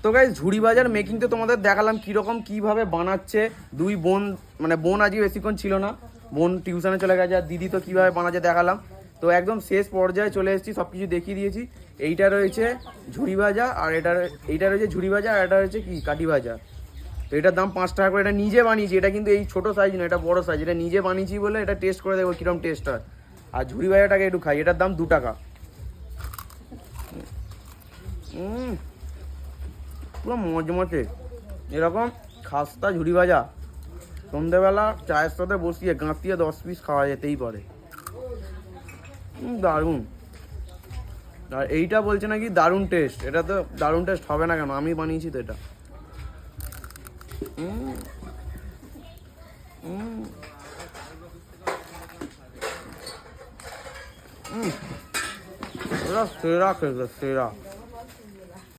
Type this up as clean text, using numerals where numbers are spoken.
তো গাইস ঝুড়ি ভাজার মেকিং তো তোমাদের দেখালাম কীরকম কীভাবে বানাচ্ছে। দুই বোন, মানে বোন আজকে বেশিক্ষণ ছিল না, বোন টিউশনে চলে গেছে, আর দিদি তো কীভাবে বানাচ্ছে দেখালাম। তো একদম শেষ পর্যায়ে চলে এসেছি, সব কিছু দেখিয়ে দিয়েছি। এইটা রয়েছে ঝুড়ি ভাজা, আর এইটা রয়েছে ঝুড়ি ভাজা, আর এটা রয়েছে কি কাঠি ভাজা। তো এটার দাম 5 টাকা করে। এটা নিজে বানিয়েছি, এটা কিন্তু এই ছোটো সাইজ না, এটা বড়ো সাইজ। এটা নিজে বানিয়েছি বলে এটা টেস্ট করে দেখবো কীরকম টেস্ট হয়। আর ঝুড়ি ভাজাটাকে একটু খাই, এটার দাম 2 টাকা। পুরো মজমচে এরকম খাস্তা ঝুড়ি ভাজা সন্ধ্যেবেলা চায়ের সাথে বসিয়ে গাঁতিয়ে 10 পিস খাওয়া যেতেই পারে। দারুণ। আর এইটা বলছে নাকি দারুণ টেস্ট। এটা তো দারুণ টেস্ট হবে না কেন, আমি বানিয়েছি তো এটা। সেরা খেতে, সেরা।